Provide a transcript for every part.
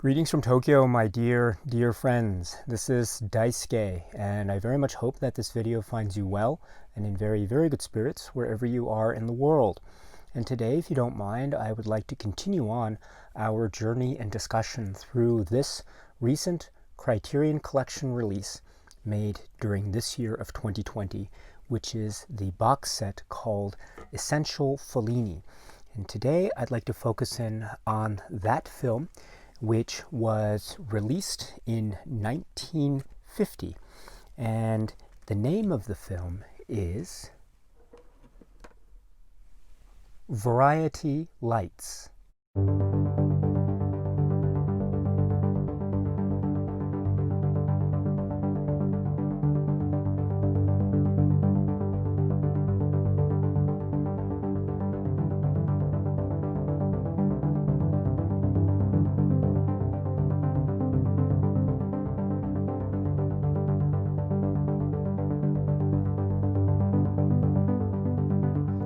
Greetings from Tokyo, my dear friends. This is Daisuke, and I very much hope that this video finds you well and in very good spirits wherever you are in the world. And today, if you don't mind, I would like to continue on our journey and discussion through this recent Criterion Collection release made during this year of 2020, which is the box set called Essential Fellini. And today, I'd like to focus in on that film, which was released in 1950. And the name of the film is Variety Lights.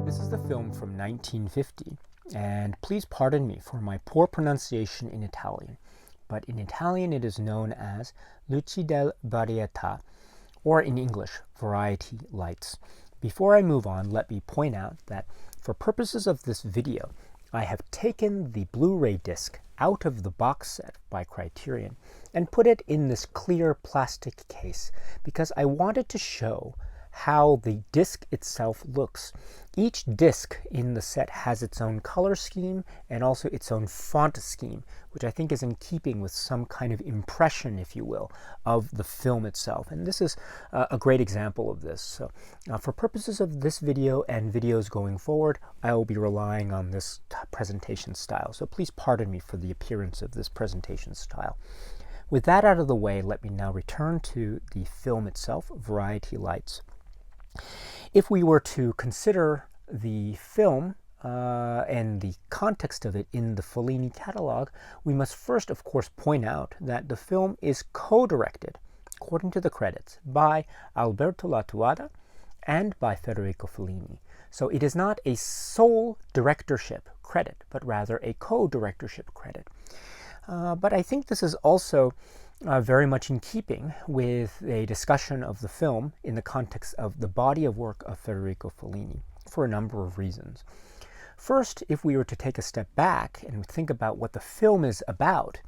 This is the film from 1950, and please pardon me for my poor pronunciation in Italian, but in Italian it is known as Luci del Varietà, or in English, Variety Lights. Before I move on, let me point out that for purposes of this video, I have taken the Blu-ray disc out of the box set by Criterion and put it in this clear plastic case because I wanted to show how the disc itself looks. Each disc in the set has its own color scheme and also its own font scheme, which I think is in keeping with some kind of impression, if you will, of the film itself. And this is a great example of this. So for purposes of this video and videos going forward, I will be relying on this presentation style. So please pardon me for the appearance of this presentation style. With that out of the way, let me now return to the film itself, Variety Lights. If we were to consider the film and the context of it in the Fellini catalog, we must first, of course, point out that the film is co-directed, according to the credits, by Alberto Lattuada and by Federico Fellini. So it is not a sole directorship credit, but rather a co-directorship credit. But I think this is also very much in keeping with a discussion of the film in the context of the body of work of Federico Fellini for a number of reasons. First, if we were to take a step back and think about what the film is about,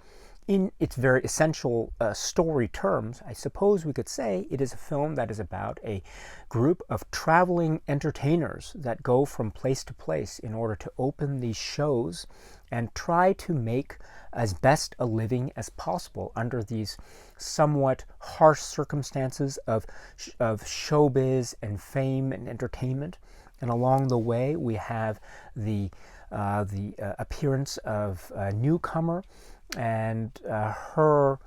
in its very essential story terms, I suppose we could say it is a film that is about a group of traveling entertainers that go from place to place in order to open these shows and try to make as best a living as possible under these somewhat harsh circumstances of showbiz and fame and entertainment. And along the way, we have the appearance of a newcomer and her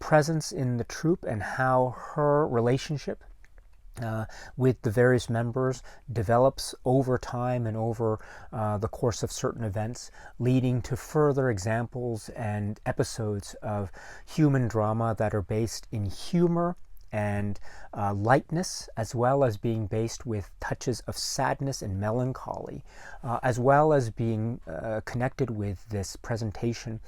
presence in the troupe and how her relationship with the various members develops over time and over the course of certain events, leading to further examples and episodes of human drama that are based in humor and lightness, as well as being based with touches of sadness and melancholy, as well as being connected with this presentation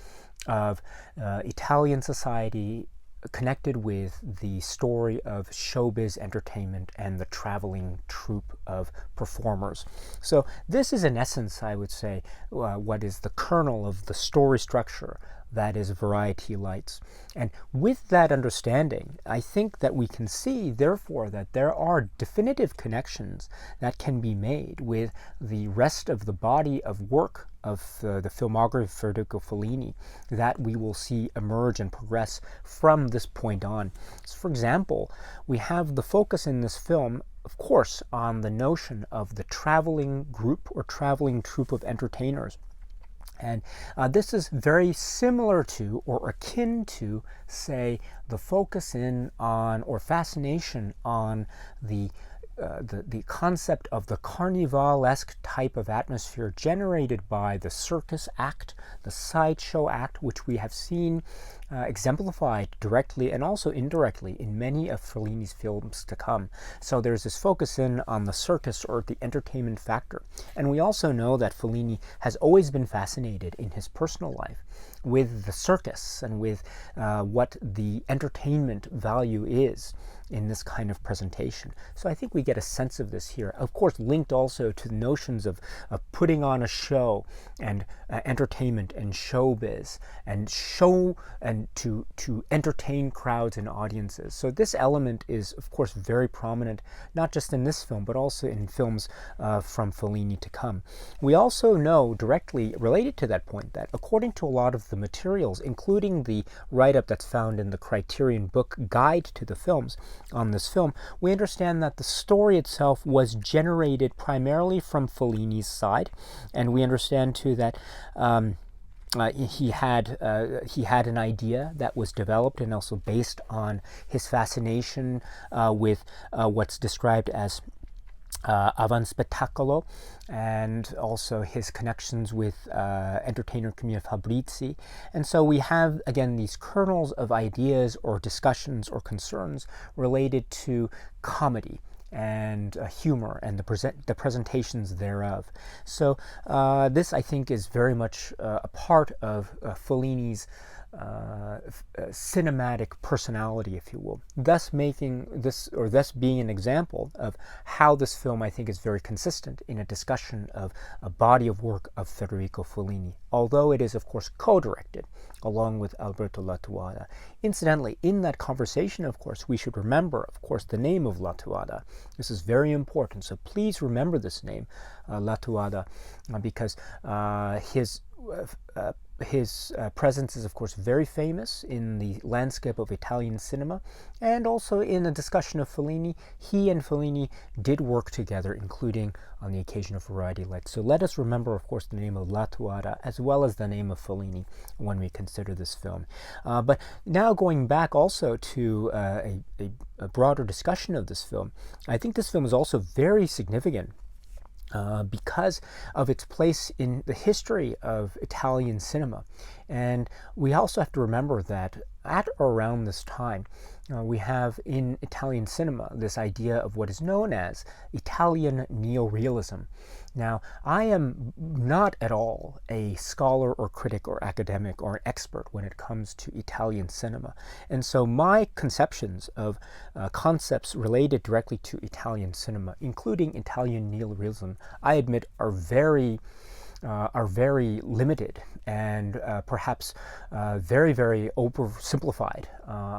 of Italian society, connected with the story of showbiz entertainment and the traveling troupe of performers. So this is in essence, I would say, what is the kernel of the story structure that is Variety Lights. And with that understanding, I think that we can see, therefore, that there are definitive connections that can be made with the rest of the body of work of the filmography of Federico Fellini that we will see emerge and progress from this point on. So for example, we have the focus in this film, of course, on the notion of the traveling group or traveling troupe of entertainers. And this is very similar to or akin to, say, the focus in on or fascination on the concept of the carnivalesque type of atmosphere generated by the circus act, the sideshow act, which we have seen exemplified directly and also indirectly in many of Fellini's films to come. So there's this focus in on the circus or the entertainment factor. And we also know that Fellini has always been fascinated in his personal life with the circus and with what the entertainment value is in this kind of presentation. So I think we get a sense of this here. Of course, linked also to the notions of putting on a show and entertainment and showbiz and to entertain crowds and audiences. So this element is, of course, very prominent, not just in this film, but also in films from Fellini to come. We also know, directly related to that point, that according to a lot of the materials, including the write-up that's found in the Criterion book guide to the films on this film, we understand that the story itself was generated primarily from Fellini's side, and we understand too that he had an idea that was developed and also based on his fascination with what's described as avant spettacolo, and also his connections with entertainer Camillo Fabrizi. And so we have, again, these kernels of ideas or discussions or concerns related to comedy and humor and the presentations thereof. So this, I think, is very much a part of Fellini's cinematic personality, if you will, thus making this, or thus being an example of how this film, I think, is very consistent in a discussion of a body of work of Federico Fellini, although it is, of course, co-directed along with Alberto Lattuada. Incidentally, in that conversation, of course, we should remember, of course, the name of Lattuada. This is very important, so please remember this name, Lattuada, because his presence is, of course, very famous in the landscape of Italian cinema, and also in a discussion of Fellini. He and Fellini did work together, including on the occasion of Variety Lights. So let us remember, of course, the name of Lattuada as well as the name of Fellini when we consider this film. But now going back also to a broader discussion of this film, I think this film is also very significant because of its place in the history of Italian cinema. And we also have to remember that at or around this time, we have in Italian cinema this idea of what is known as Italian neorealism. Now, I am not at all a scholar or critic or academic or an expert when it comes to Italian cinema. And so my conceptions of concepts related directly to Italian cinema, including Italian neorealism, I admit are very limited and perhaps very, very oversimplified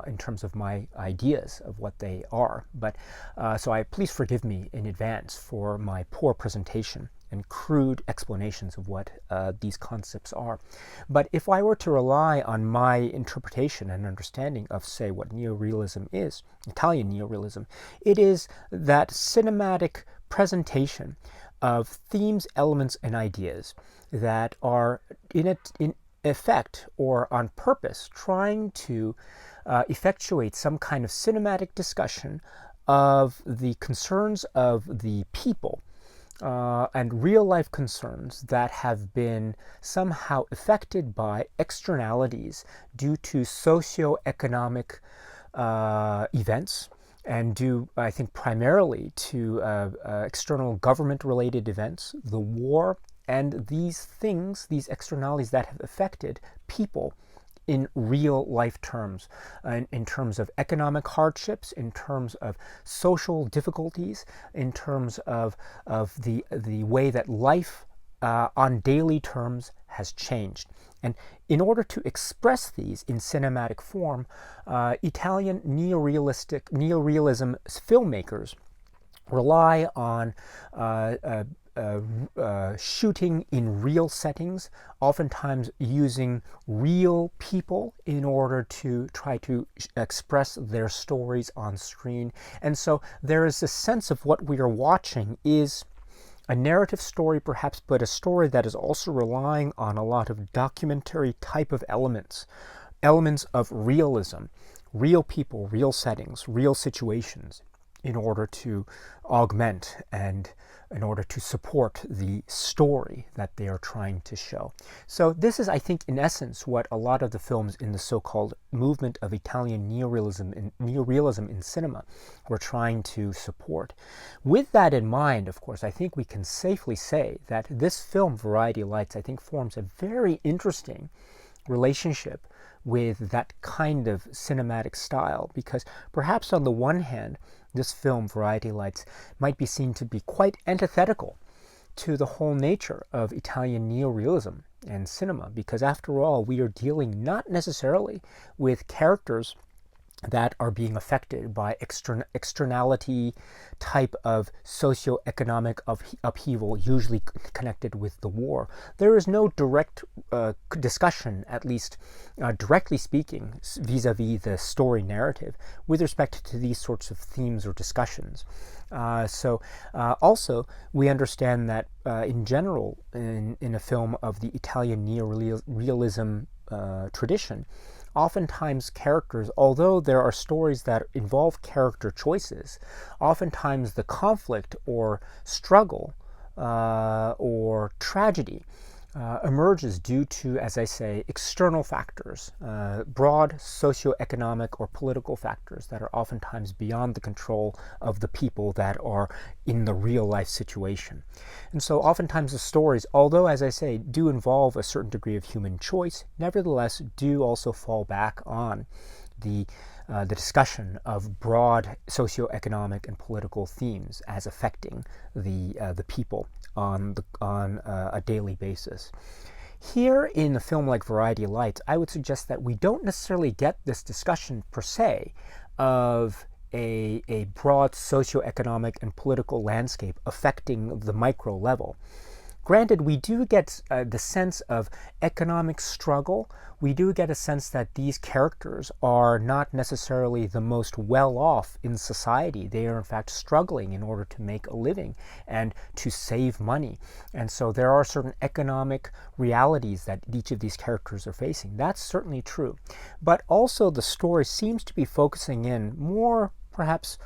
in terms of my ideas of what they are. But so please forgive me in advance for my poor presentation and crude explanations of what these concepts are. But if I were to rely on my interpretation and understanding of, say, what neorealism is, Italian neorealism, it is that cinematic presentation of themes, elements, and ideas that are in effect or on purpose trying to effectuate some kind of cinematic discussion of the concerns of the people and real-life concerns that have been somehow affected by externalities due to socio-economic events, and due, I think, primarily to external government-related events, the war, and these things, these externalities that have affected people in real-life terms, in terms of economic hardships, in terms of social difficulties, in terms of the way that life on daily terms has changed. And in order to express these in cinematic form, Italian neorealism filmmakers rely on shooting in real settings, oftentimes using real people in order to try to express their stories on screen. And so there is a sense of what we are watching is a narrative story perhaps, but a story that is also relying on a lot of documentary type of elements of realism, real people, real settings, real situations, in order to augment and in order to support the story that they are trying to show. So this is, I think, in essence, what a lot of the films in the so-called movement of Italian neorealism in cinema were trying to support. With that in mind, of course, I think we can safely say that this film, Variety Lights, I think forms a very interesting relationship with that kind of cinematic style, because perhaps on the one hand, this film, Variety Lights, might be seen to be quite antithetical to the whole nature of Italian neorealism and cinema, because after all, we are dealing not necessarily with characters that are being affected by externality type of socioeconomic upheaval, usually connected with the war. There is no direct discussion, at least directly speaking, vis-a-vis the story narrative with respect to these sorts of themes or discussions. Also, we understand that in general, in a film of the Italian neorealism tradition, oftentimes characters, although there are stories that involve character choices, oftentimes the conflict or struggle or tragedy emerges due to, as I say, external factors, broad socioeconomic or political factors that are oftentimes beyond the control of the people that are in the real life situation. And so oftentimes the stories, although, as I say, do involve a certain degree of human choice, nevertheless do also fall back on the discussion of broad socioeconomic and political themes as affecting the people on a daily basis. Here in a film like Variety Lights, I would suggest that we don't necessarily get this discussion per se of a broad socioeconomic and political landscape affecting the micro level. Granted, we do get the sense of economic struggle. We do get a sense that these characters are not necessarily the most well-off in society. They are, in fact, struggling in order to make a living and to save money. And so there are certain economic realities that each of these characters are facing. That's certainly true. But also the story seems to be focusing in more, perhaps,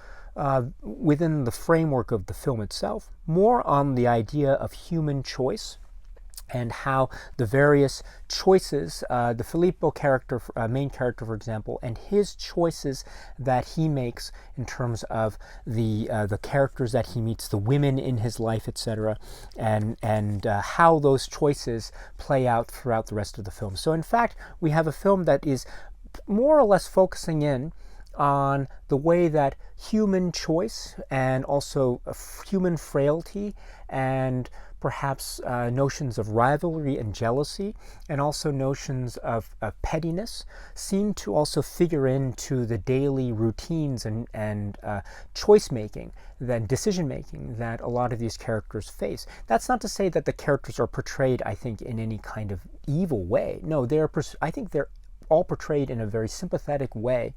within the framework of the film itself, more on the idea of human choice and how the various choices, the Filippo character, main character, for example, and his choices that he makes in terms of the characters that he meets, the women in his life, etc., and how those choices play out throughout the rest of the film. So in fact, we have a film that is more or less focusing in on the way that human choice and also human frailty and perhaps notions of rivalry and jealousy and also notions of pettiness seem to also figure into the daily routines and choice making, then decision making that a lot of these characters face. That's not to say that the characters are portrayed, I think, in any kind of evil way. No, I think they're all portrayed in a very sympathetic way,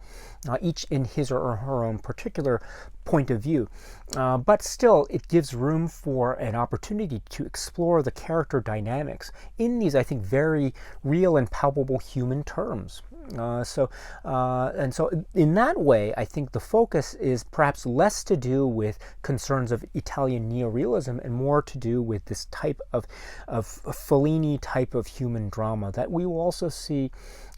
each in his or her own particular point of view. But still, it gives room for an opportunity to explore the character dynamics in these, I think, very real and palpable human terms. So in that way, I think the focus is perhaps less to do with concerns of Italian neorealism and more to do with this type of Fellini type of human drama that we will also see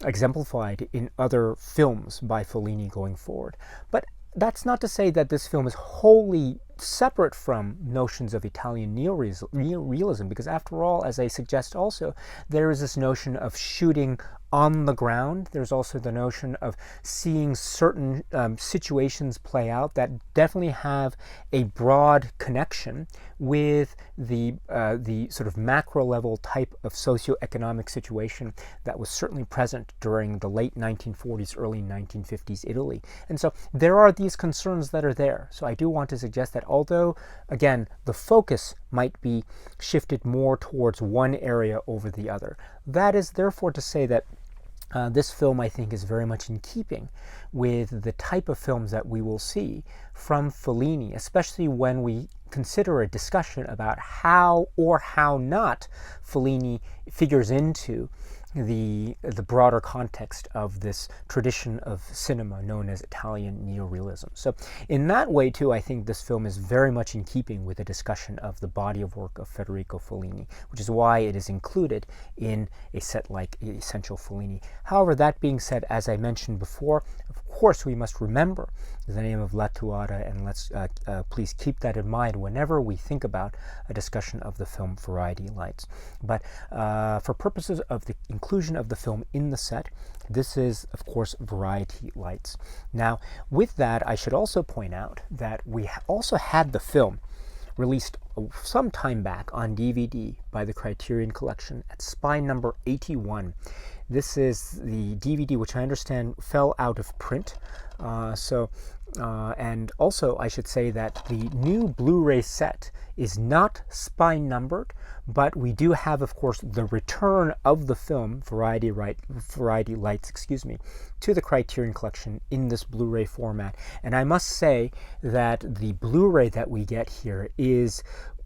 exemplified in other films by Fellini going forward. But that's not to say that this film is wholly separate from notions of Italian neorealism, because after all, as I suggest also, there is this notion of shooting on the ground. There's also the notion of seeing certain situations play out that definitely have a broad connection with the sort of macro level type of socioeconomic situation that was certainly present during the late 1940s, early 1950s Italy. And so there are these concerns that are there. So I do want to suggest that although, again, the focus might be shifted more towards one area over the other, that is therefore to say that this film, I think, is very much in keeping with the type of films that we will see from Fellini, especially when we consider a discussion about how or how not Fellini figures into the broader context of this tradition of cinema known as Italian neorealism. So in that way, too, I think this film is very much in keeping with the discussion of the body of work of Federico Fellini, which is why it is included in a set like Essential Fellini. However, that being said, as I mentioned before, of course, we must remember the name of Latuada, and let's please keep that in mind whenever we think about a discussion of the film Variety Lights. But for purposes of the inclusion of the film in the set, this is, of course, Variety Lights. Now, with that, I should also point out that we also had the film released some time back on DVD by the Criterion Collection at spine number 81. This is the DVD which I understand fell out of print. And also I should say that the new Blu-ray set is not spine numbered, but we do have, of course, the return of the film Variety Lights, to the Criterion Collection in this Blu-ray format. And I must say that the Blu-ray that we get here is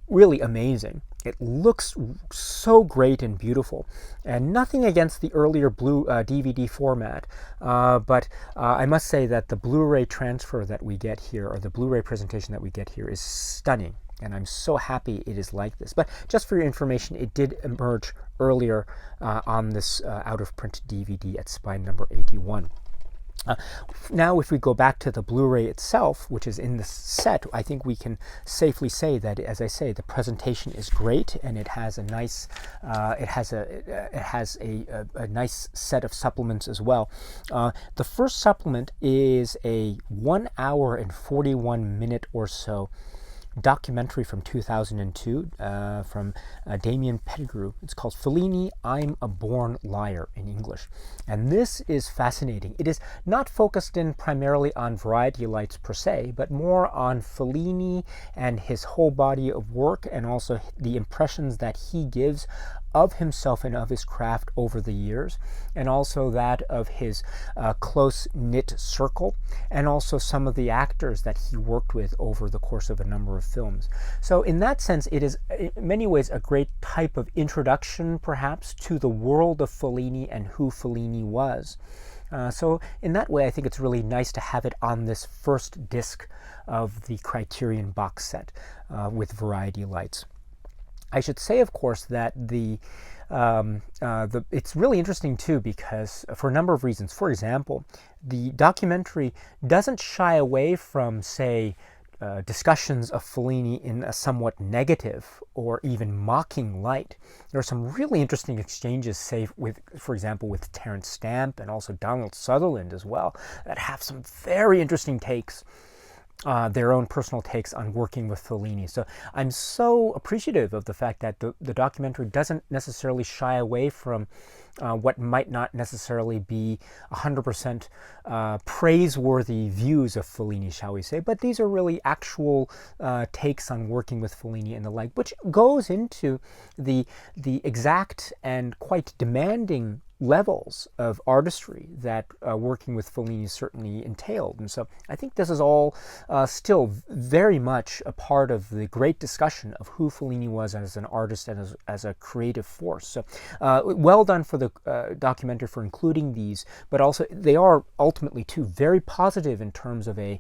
really amazing. It looks so great and beautiful, and nothing against the earlier DVD format, but I must say that the Blu-ray transfer that we get here, or the Blu-ray presentation that we get here, is stunning, and I'm so happy it is like this. But just for your information, it did emerge earlier on this out-of-print DVD at spine number 81. Now, if we go back to the Blu-ray itself, which is in the set, I think we can safely say that, as I say, the presentation is great, and it has a nice, a nice set of supplements as well. The first supplement is a 1 hour and 41 minute or so documentary from 2002 from Damien Pettigrew. It's called Fellini, I'm a Born Liar in English. And this is fascinating. It is not focused in primarily on Variety Lights per se, but more on Fellini and his whole body of work, and also the impressions that he gives of himself and of his craft over the years, and also that of his close-knit circle, and also some of the actors that he worked with over the course of a number of films. So in that sense, it is in many ways a great type of introduction, perhaps, to the world of Fellini and who Fellini was. So in that way, I think it's really nice to have it on this first disc of the Criterion box set with Variety Lights. I should say, of course, that it's really interesting too, because for a number of reasons. For example, the documentary doesn't shy away from, say, discussions of Fellini in a somewhat negative or even mocking light. There are some really interesting exchanges, say, for example, with Terence Stamp and also Donald Sutherland as well, that have some very interesting takes. Their own personal takes on working with Fellini. So I'm so appreciative of the fact that the documentary doesn't necessarily shy away from what might not necessarily be 100% praiseworthy views of Fellini, shall we say, but these are really actual takes on working with Fellini and the like, which goes into the exact and quite demanding levels of artistry that working with Fellini certainly entailed. And so I think this is all still very much a part of the great discussion of who Fellini was as an artist and as a creative force. So well done for the documentary for including these, but also they are ultimately too very positive in terms of a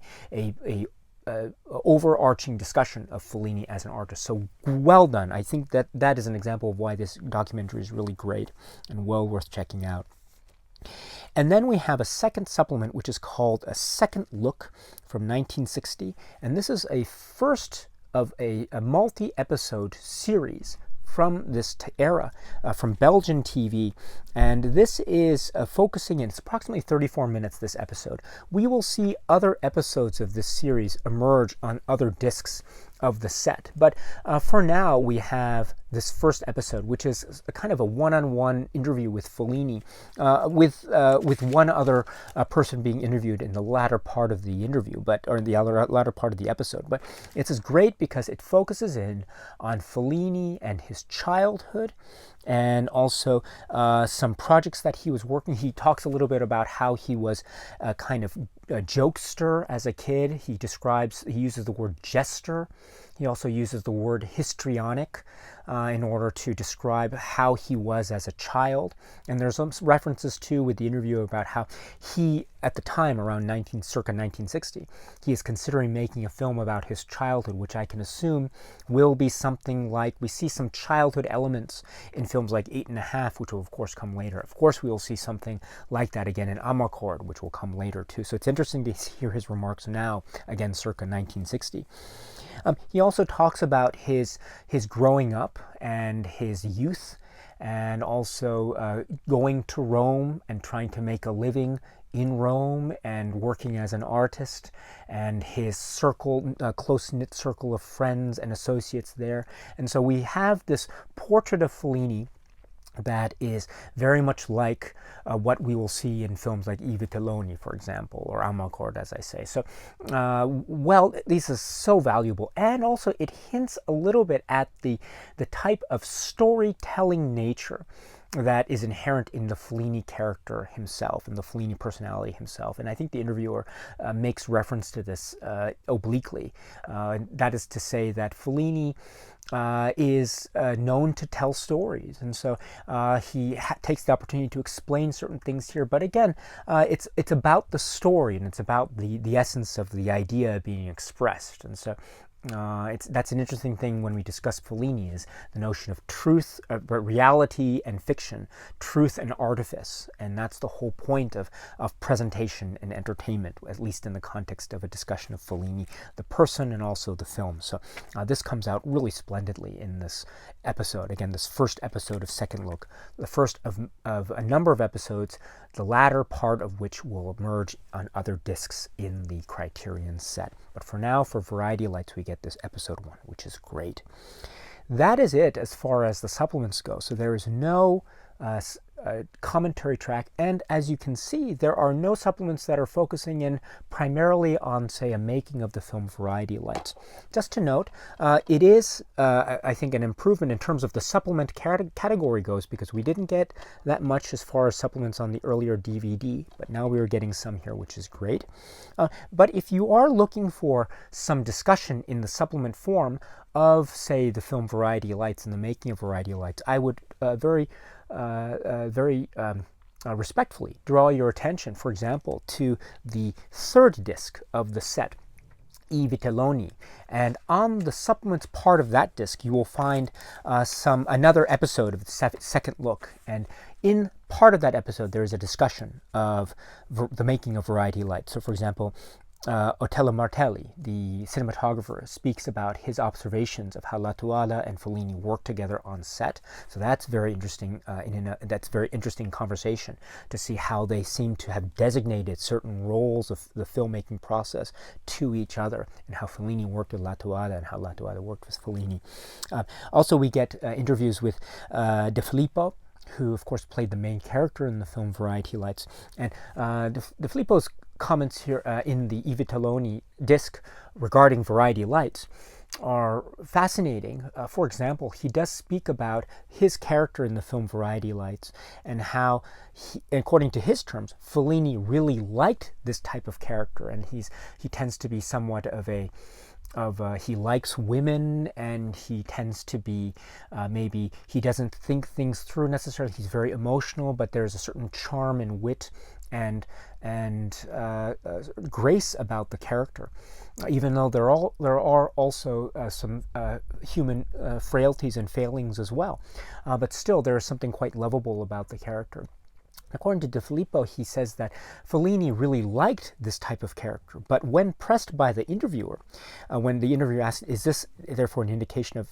overarching discussion of Fellini as an artist. So well done. I think that is an example of why this documentary is really great and well worth checking out. And then we have a second supplement, which is called A Second Look from 1960. And this is a first of a multi-episode series from this era, from Belgian TV. And this is focusing in, it's approximately 34 minutes, this episode. We will see other episodes of this series emerge on other discs of the set. But for now, we have this first episode, which is a kind of a one-on-one interview with Fellini, with one other person being interviewed in the latter part of the interview, or in the latter part of the episode. But it's great because it focuses in on Fellini and his childhood, and also some projects that he was working. He talks a little bit about how he was a kind of a jokester as a kid. He uses the word jester. He also uses the word histrionic. in order to describe how he was as a child. And there's some references too with the interview about how he, at the time, around circa 1960, he is considering making a film about his childhood, which I can assume will be something like, we see some childhood elements in films like 8½, which will of course come later. Of course we will see something like that again in Amarcord, which will come later too. So it's interesting to hear his remarks now, again circa 1960. He also talks about his growing up and his youth, and also going to Rome and trying to make a living in Rome and working as an artist, and his close-knit circle of friends and associates there. And so we have this portrait of Fellini that is very much like what we will see in films like I Vitelloni, for example, or Amarcord, as I say. So, well, this is so valuable, and also it hints a little bit at the type of storytelling nature that is inherent in the Fellini character himself, and the Fellini personality himself. And I think the interviewer makes reference to this obliquely. That is to say that Fellini is known to tell stories, and so he takes the opportunity to explain certain things here. But again, it's about the story, and it's about the essence of the idea being expressed. And so that's an interesting thing when we discuss Fellini, is the notion of truth, reality and fiction, truth and artifice. And that's the whole point of presentation and entertainment, at least in the context of a discussion of Fellini, the person and also the film. So this comes out really splendidly in this episode. Again, this first episode of Second Look, the first of a number of episodes, the latter part of which will emerge on other discs in the Criterion set. But for now, for Variety Lights, we get this episode 1, which is great. That is it as far as the supplements go. So there is no commentary track, and as you can see, there are no supplements that are focusing in primarily on, say, a making of the film Variety Lights. Just to note, it is, I think, an improvement in terms of the supplement category goes, because we didn't get that much as far as supplements on the earlier DVD, but now we are getting some here, which is great. But if you are looking for some discussion in the supplement form of, say, the film Variety Lights and the making of Variety Lights, I would very respectfully draw your attention, for example, to the third disc of the set, I Vitelloni. And on the supplements part of that disc, you will find another episode of the Second Look. And in part of that episode, there is a discussion of the making of Variety Lights. So, for example, Otello Martelli, the cinematographer, speaks about his observations of how Latuada and Fellini work together on set. So that's very interesting. That's very interesting conversation to see how they seem to have designated certain roles of the filmmaking process to each other, and how Fellini worked with Latuada and how Latuada worked with Fellini. Also, we get interviews with De Filippo, who of course played the main character in the film Variety Lights, and De Filippo's comments here in the I Vitelloni disc regarding Variety Lights are fascinating. For example, he does speak about his character in the film Variety Lights, and how, according to his terms, Fellini really liked this type of character, and he tends to be somewhat of he likes women, and he tends to be maybe he doesn't think things through necessarily. He's very emotional, but there's a certain charm and wit and grace about the character, even though there are also some human frailties and failings as well, but still there is something quite lovable about the character. According to De Filippo, he says that Fellini really liked this type of character, but when pressed by the interviewer, when the interviewer asked, is this therefore an indication of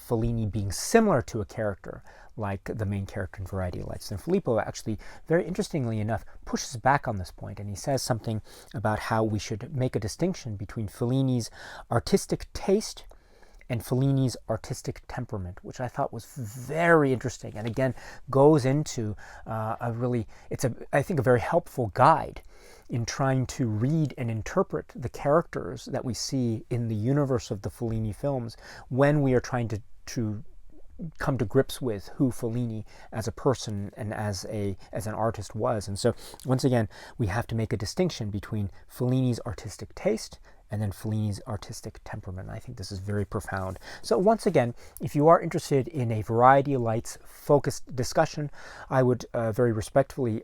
Fellini being similar to a character like the main character in Variety Lights, then Filippo actually, very interestingly enough, pushes back on this point, and he says something about how we should make a distinction between Fellini's artistic taste and Fellini's artistic temperament, which I thought was very interesting, and again goes into I think a very helpful guide in trying to read and interpret the characters that we see in the universe of the Fellini films when we are trying to come to grips with who Fellini as a person and as an artist was. And so once again, we have to make a distinction between Fellini's artistic taste and then Fellini's artistic temperament. I think this is very profound. So once again, if you are interested in a Variety Lights focused discussion, I would very respectfully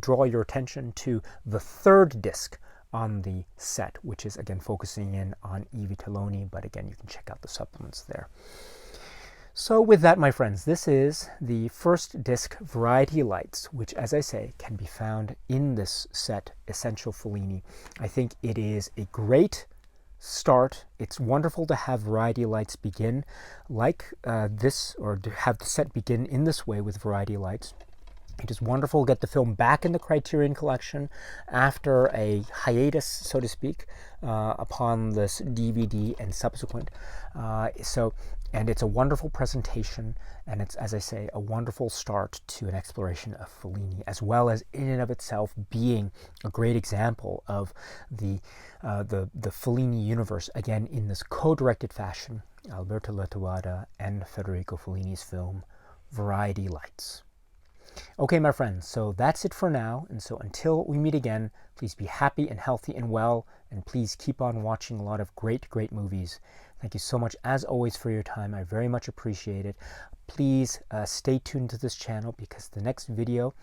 draw your attention to the third disc on the set, which is again focusing in on I Vitelloni, but again, you can check out the supplements there. So with that, my friends, this is the first disc, Variety Lights, which, as I say, can be found in this set, Essential Fellini. I think it is a great start. It's wonderful to have Variety Lights begin like this, or to have the set begin in this way with Variety Lights. It is wonderful to get the film back in the Criterion collection after a hiatus, so to speak, upon this DVD and subsequent. And it's a wonderful presentation, and it's, as I say, a wonderful start to an exploration of Fellini, as well as in and of itself being a great example of the Fellini universe, again, in this co-directed fashion, Alberto Lettuada and Federico Fellini's film, Variety Lights. Okay, my friends, so that's it for now, and so until we meet again, please be happy and healthy and well, and please keep on watching a lot of great movies. Thank you so much, as always, for your time. I very much appreciate it. Please stay tuned to this channel, because the next video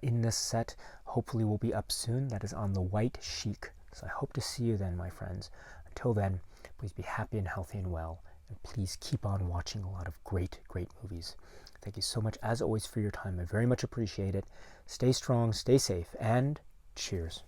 in this set hopefully will be up soon. That is on the White Chic. So I hope to see you then, my friends. Until then, please be happy and healthy and well, and please keep on watching a lot of great movies. Thank you so much, as always, for your time. I very much appreciate it. Stay strong, stay safe, and cheers.